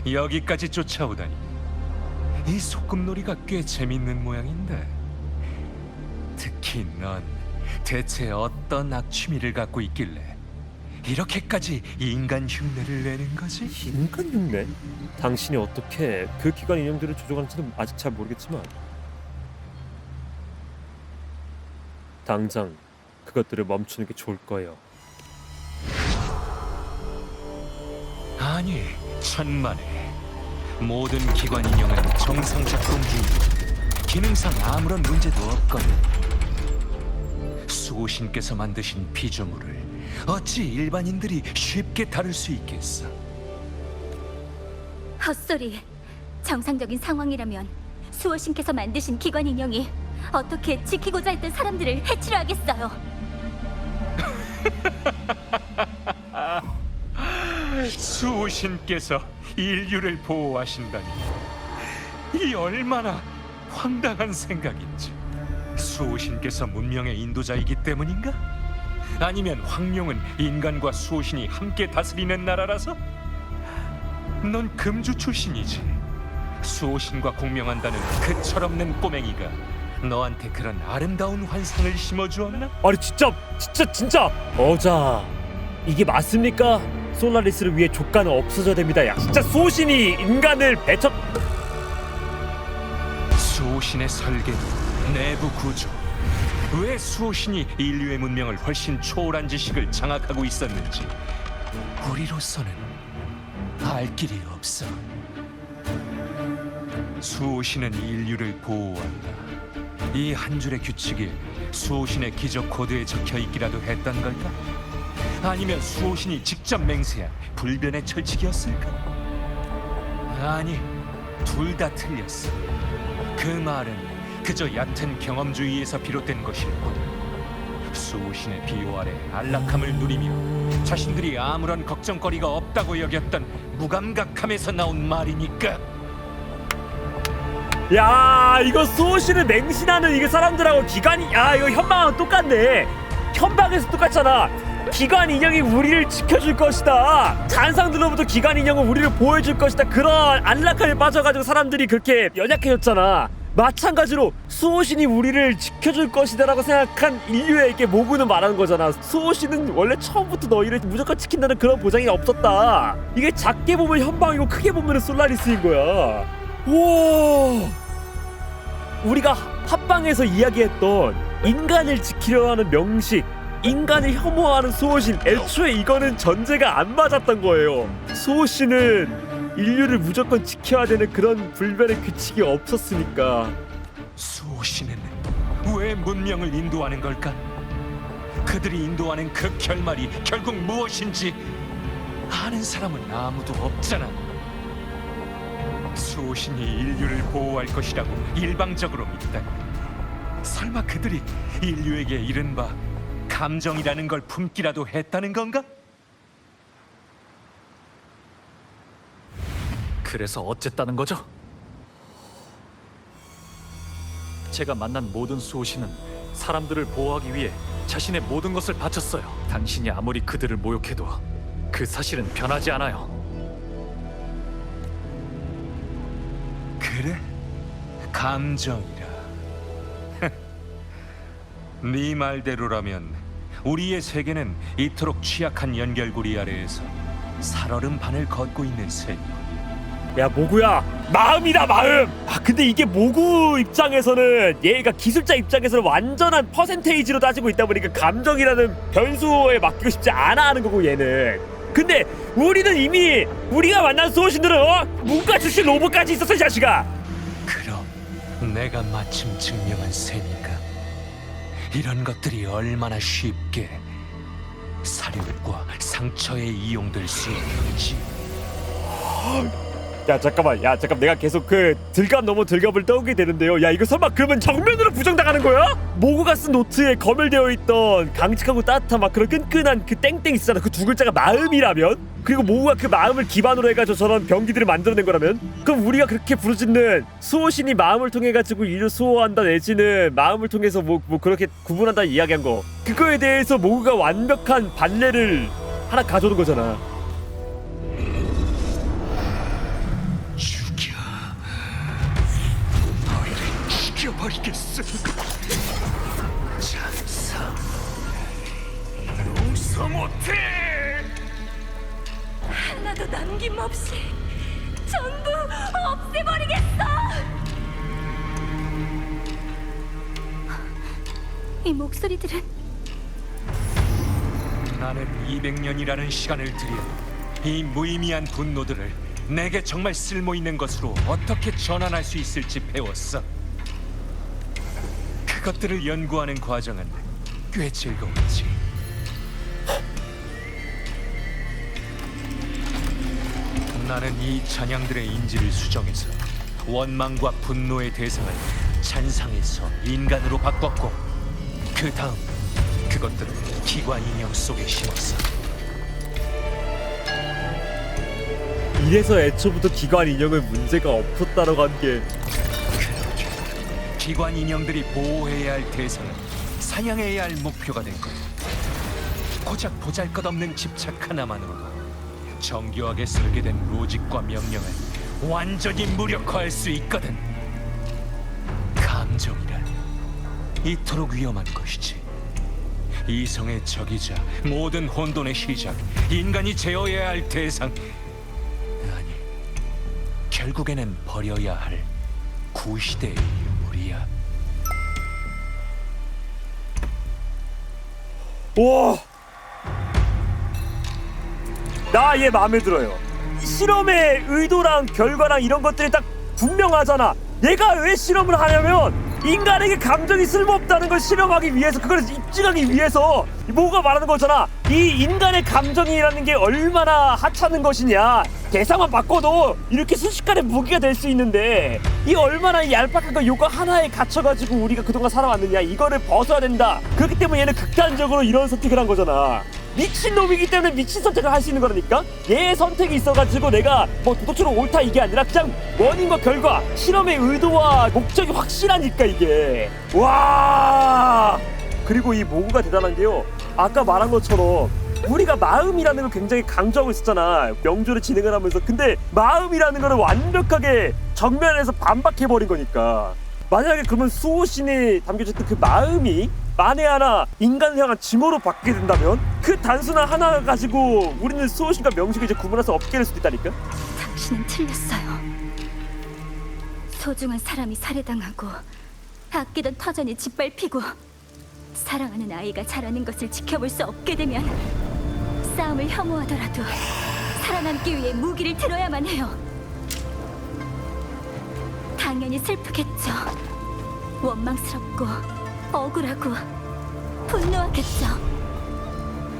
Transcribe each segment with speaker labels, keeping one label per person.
Speaker 1: 여기까지 쫓아오다니. 이 소꿉놀이가 꽤 재밌는 모양인데. 특히 넌 대체 어떤 악취미를 갖고 있길래 이렇게까지 인간 흉내를 내는 거지?
Speaker 2: 인간 흉내? 당신이 어떻게 그 기관 인형들을 조종하는지는 아직 잘 모르겠지만 당장 그것들을 멈추는 게 좋을 거예요.
Speaker 1: 아니, 천만에. 모든 기관 인형은 정상 작동 중이고 기능상 아무런 문제도 없거든. 수호신께서 만드신 피조물을 어찌 일반인들이 쉽게 다룰 수 있겠어?
Speaker 3: 헛소리. 정상적인 상황이라면 수호신께서 만드신 기관 인형이 어떻게 지키고자 했던 사람들을 해치려 하겠어요.
Speaker 1: 수호신께서 인류를 보호하신다니, 이 얼마나 황당한 생각인지. 수호신께서 문명의 인도자이기 때문인가? 아니면 황룡은 인간과 수호신이 함께 다스리는 나라라서? 넌 금주 출신이지. 수호신과 공명한다는 그 철없는 꼬맹이가 너한테 그런 아름다운 환상을 심어주었나?
Speaker 2: 아니 진짜 어자 이게 맞습니까? 솔라리스를 위해 조카는 없어져야 됩니다. 야 진짜 수호신이 인간을
Speaker 1: 수호신의 설계, 내부 구조, 왜 수호신이 인류의 문명을 훨씬 초월한 지식을 장악하고 있었는지 우리로서는 알 길이 없어. 수호신은 인류를 보호한다. 이 한 줄의 규칙이 수호신의 기적 코드에 적혀 있기라도 했던 걸까? 아니면 수호신이 직접 맹세한 불변의 철칙이었을까? 아니, 둘 다 틀렸어. 그 말은 그저 얕은 경험주의에서 비롯된 것일 뿐. 수호신의 비호 아래 안락함을 누리며 자신들이 아무런 걱정거리가 없다고 여겼던 무감각함에서 나온 말이니까.
Speaker 2: 야 이거 수호신을 맹신하는 이게 사람들하고 기관이 이거 현방하고 똑같네. 현방에서 똑같잖아. 기관 인형이 우리를 지켜줄 것이다. 잔상들로부터 기관 인형은 우리를 보호해줄 것이다. 그런 안락함에 빠져가지고 사람들이 그렇게 연약해졌잖아. 마찬가지로 수호신이 우리를 지켜줄 것이다라고 생각한 인류에게 모구는 말하는 거잖아. 수호신은 원래 처음부터 너희를 무조건 지킨다는 그런 보장이 없었다. 이게 작게 보면 현방이고 크게 보면 솔라리스인 거야. 우와, 우리가 합방에서 이야기했던 인간을 지키려 하는 명식, 인간을 혐오하는 수호신, 애초에 이거는 전제가 안 맞았던 거예요. 수호신은 인류를 무조건 지켜야 되는 그런 불변의 규칙이 없었으니까.
Speaker 1: 수호신은 왜 문명을 인도하는 걸까? 그들이 인도하는 그 결말이 결국 무엇인지 아는 사람은 아무도 없잖아. 수호신이 인류를 보호할 것이라고 일방적으로 믿다니, 설마 그들이 인류에게 이른바 감정이라는 걸 품기라도 했다는 건가?
Speaker 4: 그래서 어쨌다는 거죠? 제가 만난 모든 수호신은 사람들을 보호하기 위해 자신의 모든 것을 바쳤어요. 당신이 아무리 그들을 모욕해도 그 사실은 변하지 않아요.
Speaker 1: 그래? 감정이라. 네 말대로라면 우리의 세계는 이토록 취약한 연결고리 아래에서 살얼음 반을 걷고 있는 셈이고.
Speaker 2: 야 모구야, 마음이다 마음. 근데 이게 모구 입장에서는, 얘가 기술자 입장에서는 완전한 퍼센테이지로 따지고 있다 보니까 감정이라는 변수에 맡기고 싶지 않아 하는 거고, 얘는. 근데 우리는 이미 우리가 만난 수호신들은 문과 출신 로봇까지 있었어, 이 자식아.
Speaker 1: 그럼 내가 마침 증명한 셈인가? 이런 것들이 얼마나 쉽게 사륙과 상처에 이용될 수 있는지.
Speaker 2: 야 잠깐만 내가 계속 그 들감 넘어 들감을 떠오게 되는데요. 야 이거 설마 그러면 정면으로 부정당하는 거야? 모구가 쓴 노트에 검열되어 있던 강직하고 따뜻한 막 그런 끈끈한 그 땡땡 있잖아. 그 두 글자가 마음이라면, 그리고 모구가 그 마음을 기반으로 해가지고 저런 병기들을 만들어낸 거라면, 그럼 우리가 그렇게 부르짖는 수호신이 마음을 통해 가지고 인류 수호한다 내지는 마음을 통해서 뭐 그렇게 구분한다 이야기한 거, 그거에 대해서 모구가 완벽한 반례를 하나 가져오는 거잖아.
Speaker 1: 없애버리겠어. 장사 용서 못해.
Speaker 3: 하나도 남김없이 전부 없애버리겠어. 이 목소리들은
Speaker 1: 나는 200년이라는 시간을 들여 이 무의미한 분노들을 내게 정말 쓸모있는 것으로 어떻게 전환할 수 있을지 배웠어. 그것들을 연구하는 과정은 꽤 즐거웠지. 나는 이 찬양들의 인지를 수정해서 원망과 분노의 대상을 잔상에서 인간으로 바꿨고, 그 다음 그것들을 기관 인형 속에 심었어.
Speaker 2: 이래서 애초부터 기관 인형은 문제가 없었다라고 한 게.
Speaker 1: 그렇게 기관 인형들이 보호해야 할 대상은 사냥해야 할 목표가 된 거야. 고작 보잘것없는 집착 하나만으로도 정교하게 설계된 로직과 명령을 완전히 무력화할 수 있거든. 감정이란 이토록 위험한 것이지. 이성의 적이자 모든 혼돈의 시작, 인간이 제어해야 할 대상, 아니, 결국에는 버려야 할 구시대의 유물이야.
Speaker 2: 와, 나 얘 마음에 들어요. 실험의 의도랑 결과랑 이런 것들이 딱 분명하잖아. 얘가 왜 실험을 하냐면 인간에게 감정이 쓸모없다는 걸 실험하기 위해서, 그걸 입증하기 위해서 뭐가 말하는 거잖아. 이 인간의 감정이라는 게 얼마나 하찮은 것이냐. 대상만 바꿔도 이렇게 순식간에 무기가 될 수 있는데 이 얼마나 얄팍한 거 요거 하나에 갇혀가지고 우리가 그동안 살아왔느냐. 이거를 벗어야 된다. 그렇기 때문에 얘는 극단적으로 이런 선택을 한 거잖아. 미친놈이기 때문에 미친 선택을 할 수 있는 거라니까. 얘의 선택이 있어가지고 내가 뭐 도덕적으로 옳다 이게 아니라 그냥 원인과 결과, 실험의 의도와 목적이 확실하니까 이게. 와, 그리고 이 모구가 대단한 게요, 아까 말한 것처럼 우리가 마음이라는 걸 굉장히 강조하고 있었잖아, 명조를 진행을 하면서. 근데 마음이라는 거를 완벽하게 정면에서 반박해버린 거니까. 만약에 그러면 수호신이 담겨졌던 그 마음이 만에 하나 인간을 향한 징후로 바뀌게 된다면 그 단순한 하나 가지고 우리는 수호신과 명식을 이제 구분할 수 없게 될 수도 있다니까?
Speaker 3: 당신은 틀렸어요. 소중한 사람이 살해당하고 아끼던 터전이 짓밟히고 사랑하는 아이가 자라는 것을 지켜볼 수 없게 되면 싸움을 혐오하더라도 살아남기 위해 무기를 들어야만 해요. 당연히 슬프겠죠. 원망스럽고 억울하고 분노하겠죠.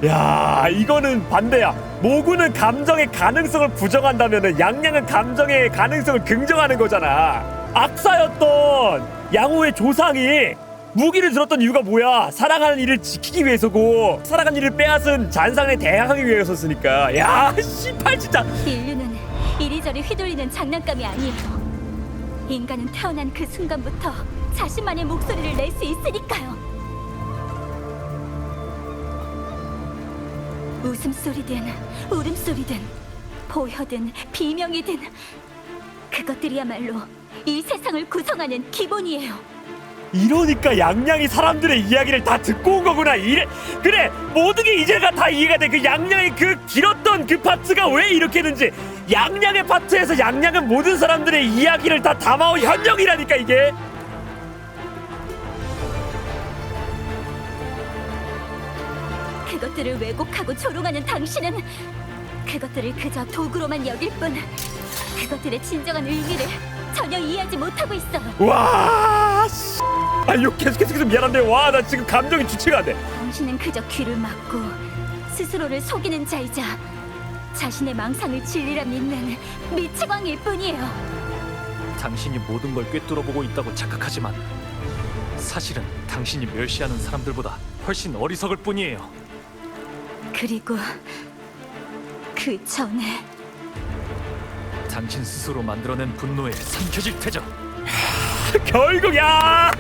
Speaker 2: 야, 이거는 반대야. 모구는 감정의 가능성을 부정한다면은 양양은 감정의 가능성을 긍정하는 거잖아. 악사였던 양호의 조상이 무기를 들었던 이유가 뭐야? 사랑하는 이를 지키기 위해서고, 사랑하는 이를 빼앗은 잔상에 대항하기 위해서였으니까. 야, 씨발 진짜.
Speaker 3: 인류는 이리저리 휘둘리는 장난감이 아니에요. 인간은 태어난 그 순간부터 자신만의 목소리를 낼 수 있으니까요. 웃음소리든 울음소리든 보혀든 비명이든 그것들이야말로 이 세상을 구성하는 기본이에요.
Speaker 2: 이러니까 양양이 사람들의 이야기를 다 듣고 온 거구나. 이래, 그래, 모든 게 이제가 다 이해가 돼. 그 양양의 그 길었던 그 파트가 왜 이렇게 했는지. 양양의 파트에서 양양은 모든 사람들의 이야기를 다 담아온 현령이라니까 이게.
Speaker 3: 그것들을 왜곡하고 조롱하는 당신은 그것들을 그저 도구로만 여길 뿐 그것들의 진정한 의미를 전혀 이해하지 못하고 있어요.
Speaker 2: 와, 씨. 아, 이거 계속해서 미안한데, 와, 나 지금 감정이 주체가 안 돼.
Speaker 3: 당신은 그저 귀를 막고 스스로를 속이는 자이자 자신의 망상을 진리라 믿는 미치광일 뿐이에요.
Speaker 4: 당신이 모든 걸 꿰뚫어보고 있다고 착각하지만 사실은 당신이 멸시하는 사람들보다 훨씬 어리석을 뿐이에요.
Speaker 3: 그리고 그 전에
Speaker 4: 당신 스스로 만들어낸 분노에 삼켜질 테죠.
Speaker 2: 결국, 야,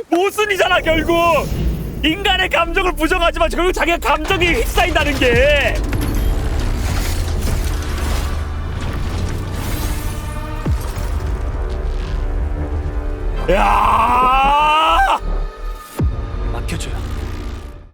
Speaker 2: 모순이잖아. 결국 인간의 감정을 부정하지만 결국 자기가 감정에 휩싸인다는 게. 야